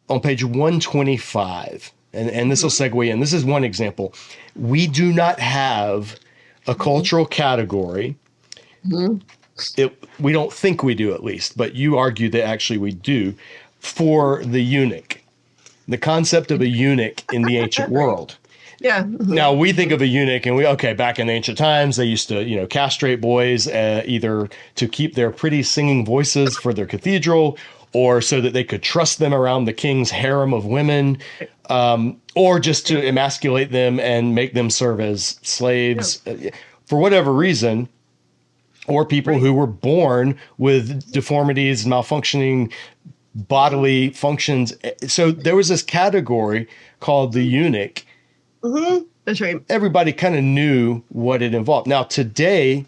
on page 125, and this will segue in. This is one example. We do not have a cultural category. We don't think we do, at least, but you argue that actually we do, for the eunuch, the concept of a eunuch in the ancient world. Yeah. Now we think of a eunuch and back in ancient times, they used to, castrate boys either to keep their pretty singing voices for their cathedral, or so that they could trust them around the king's harem of women, or just to emasculate them and make them serve as slaves for whatever reason, or people who were born with deformities, malfunctioning bodily functions. So there was this category called the eunuch. Mm-hmm. That's right. Everybody kind of knew what it involved. Now, today,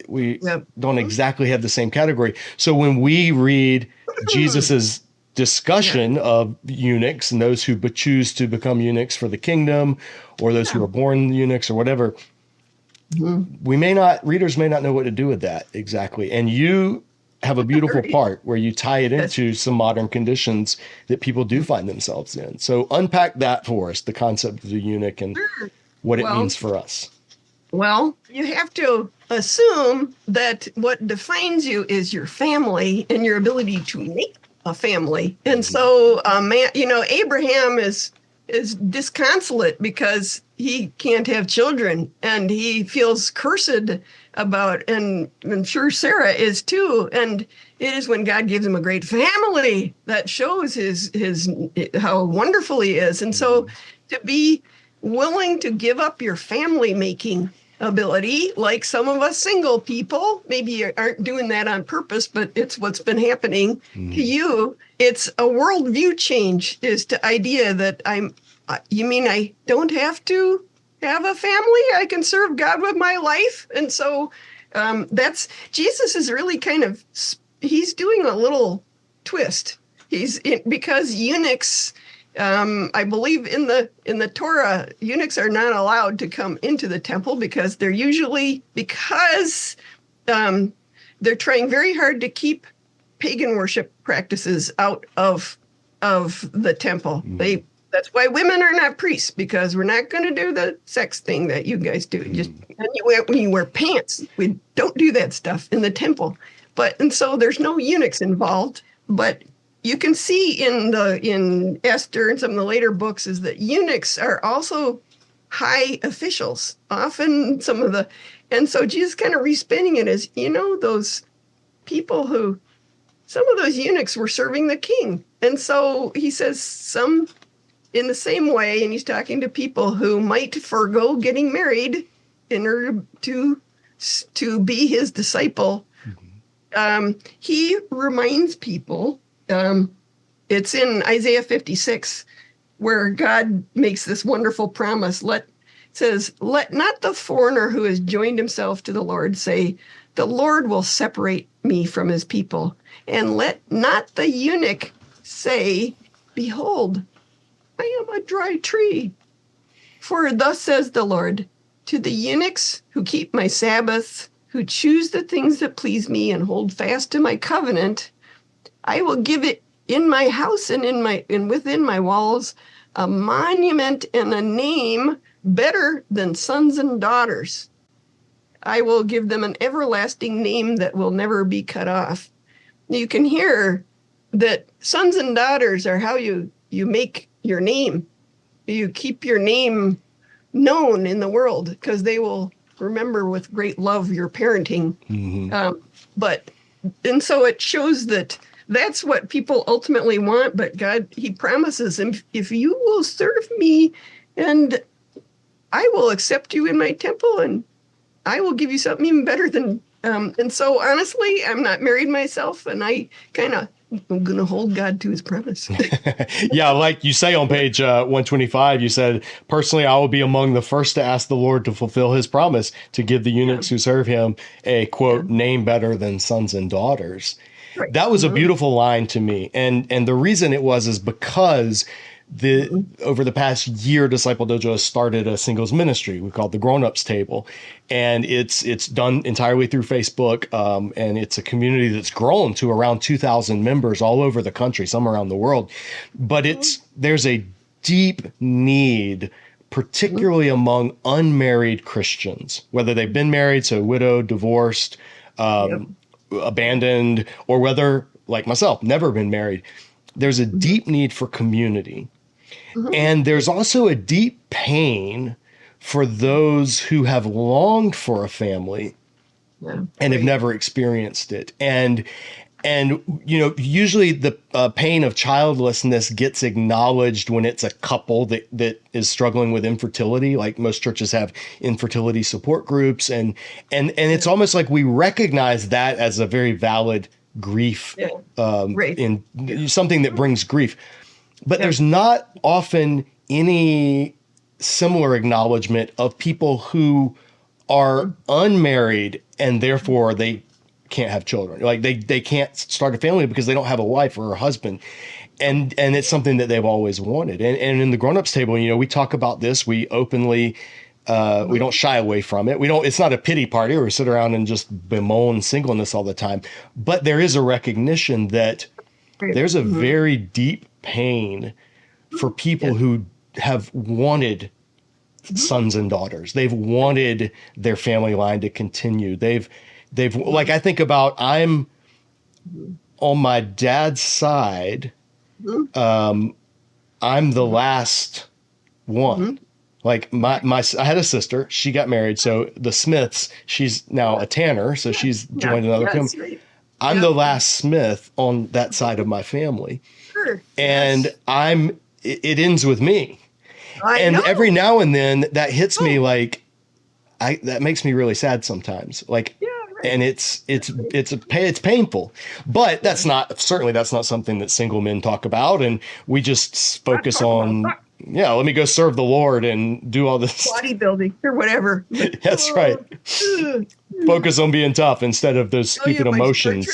we don't exactly have the same category. So when we read Jesus's discussion of eunuchs and those who choose to become eunuchs for the kingdom, or those who are born eunuchs or whatever, readers may not know what to do with that exactly. And you have a beautiful part where you tie it into some modern conditions that people do find themselves in. So unpack that for us, the concept of the eunuch and what it means for us. Well, you have to assume that what defines you is your family and your ability to make a family. And so, Abraham is disconsolate because he can't have children, and he feels cursed about, and I'm sure Sarah is too. And it is when God gives him a great family that shows his how wonderful he is. And so to be willing to give up your family making ability, like some of us single people maybe aren't doing that on purpose, but it's what's been happening to you. It's a worldview change, is the idea that you mean I don't have to have a family? I can serve God with my life. And so that's, Jesus is really he's doing a little twist. Because eunuchs, I believe in the Torah, eunuchs are not allowed to come into the temple because they're trying very hard to keep pagan worship practices out of the temple. That's why women are not priests, because we're not going to do the sex thing that you guys do. Just when you wear pants, we don't do that stuff in the temple. And so there's no eunuchs involved, but you can see in Esther and some of the later books is that eunuchs are also high officials. Often and so Jesus kind of respinning it as, those people who, some of those eunuchs were serving the king. And so he says some in the same way, and he's talking to people who might forego getting married in order to be his disciple. He reminds people, it's in Isaiah 56, where God makes this wonderful promise. Says, let not the foreigner who has joined himself to the Lord say, the Lord will separate me from his people. And let not the eunuch say, behold, I am a dry tree. For thus says the Lord, to the eunuchs who keep my Sabbath, who choose the things that please me and hold fast to my covenant, I will give it in my house and within my walls a monument and a name better than sons and daughters. I will give them an everlasting name that will never be cut off. You can hear that sons and daughters are how you make your name. You keep your name known in the world because they will remember with great love your parenting. And so it shows that that's what people ultimately want. But God, he promises them, if you will serve me, and I will accept you in my temple, and I will give you something even better than. And so honestly, I'm not married myself, and I'm going to hold God to his promise. Yeah, like you say on page 125, you said, personally, I will be among the first to ask the Lord to fulfill his promise to give the eunuchs who serve him a, quote, name better than sons and daughters. Right. That was a beautiful line to me. And the reason it was is because Over the past year, Disciple Dojo has started a singles ministry we call the Grown Ups Table, and it's done entirely through Facebook, and it's a community that's grown to around 2,000 members all over the country, some around the world. But there's a deep need, particularly among unmarried Christians, whether they've been married, so widowed, divorced, abandoned, or whether, like myself, never been married. There's a deep need for community. And there's also a deep pain for those who have longed for a family and have never experienced it. And usually the pain of childlessness gets acknowledged when it's a couple that is struggling with infertility. Like most churches have infertility support groups, and it's almost like we recognize that as a very valid grief, in something that brings grief. But there's not often any similar acknowledgement of people who are unmarried and therefore they can't have children. Like they can't start a family because they don't have a wife or a husband. And it's something that they've always wanted. And in the Grown Ups Table, we talk about this. We openly, we don't shy away from it. It's not a pity party where we sit around and just bemoan singleness all the time. But there is a recognition that there's a very deep pain for people who have wanted sons and daughters. They've wanted their family line to continue. They've like, I think about, I'm on my dad's side. I'm the last one. Like I had a sister, she got married. So the Smiths, she's now a tanner. So she's joined another family. Right. I'm the last Smith on that side of my family. Sure. And it ends with me. I know. Every now and then that hits me like, that makes me really sad sometimes. Like, and it's painful, but that's not something that single men talk about. And we just focus on, let me go serve the Lord and do all this bodybuilding or whatever. That's right. Focus on being tough instead of those stupid emotions.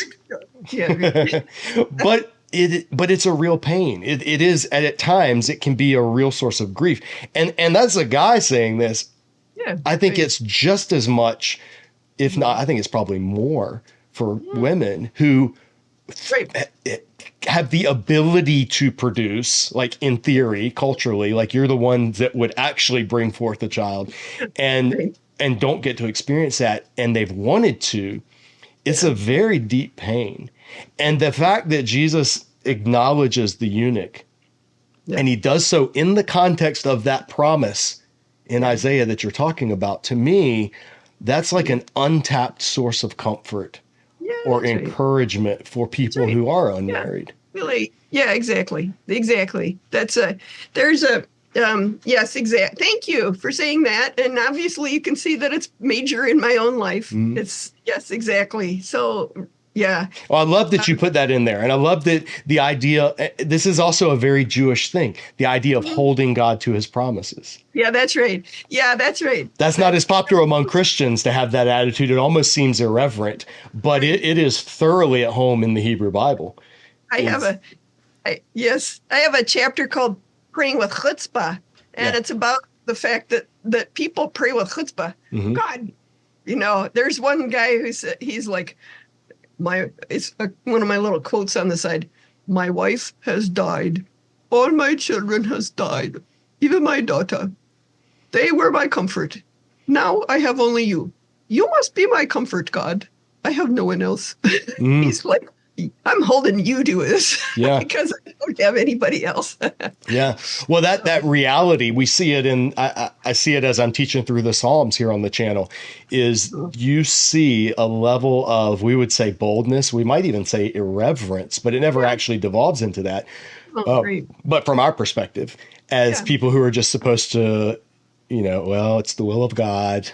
But it's a real pain. It is, at times it can be a real source of grief. And that's a guy saying this. Yeah. I think it's just as much, if not, I think it's probably more for women who have the ability to produce, like in theory, culturally, like you're the one that would actually bring forth a child and don't get to experience that. And they've wanted to. It's a very deep pain. And the fact that Jesus acknowledges the eunuch and he does so in the context of that promise in Isaiah that you're talking about, to me, that's like an untapped source of comfort or encouragement for people who are unmarried. Yeah, really. Yeah, exactly. That's yes, exactly. Thank you for saying that. And obviously you can see that it's major in my own life. It's yes, exactly. So yeah. Well, I love that you put that in there. And I love that the idea, this is also a very Jewish thing, the idea of holding God to his promises. Yeah, that's right. That's not as popular among Christians to have that attitude. It almost seems irreverent, but it is thoroughly at home in the Hebrew Bible. I have a chapter called Praying with Chutzpah, and it's about the fact that people pray with chutzpah. God, there's one guy he's like, it's one of my little quotes on the side. My wife has died. All my children has died. Even my daughter. They were my comfort. Now I have only you. You must be my comfort, God. I have no one else. He's like, I'm holding you to this because I don't have anybody else. Yeah. Well, that reality, we see it I see it as I'm teaching through the Psalms here on the channel, is you see a level of, we would say boldness. We might even say irreverence, but it never actually devolves into that. But from our perspective, as people who are just supposed to, it's the will of God.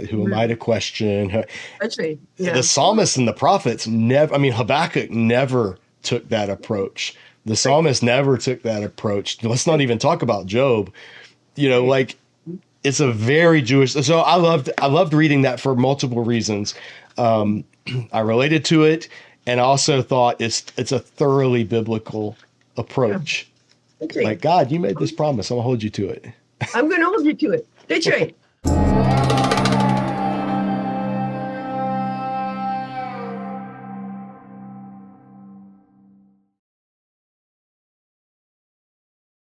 Who am I to question? That's right. Yeah. The psalmists and the prophets Habakkuk never took that approach. The psalmist never took that approach. Let's not even talk about Job. Like it's a very Jewish. So I loved reading that for multiple reasons. I related to it, and I also thought it's a thoroughly biblical approach That's right. Like, God, you made this promise. I'm gonna hold you to it. I'm going to hold you to it. That's right.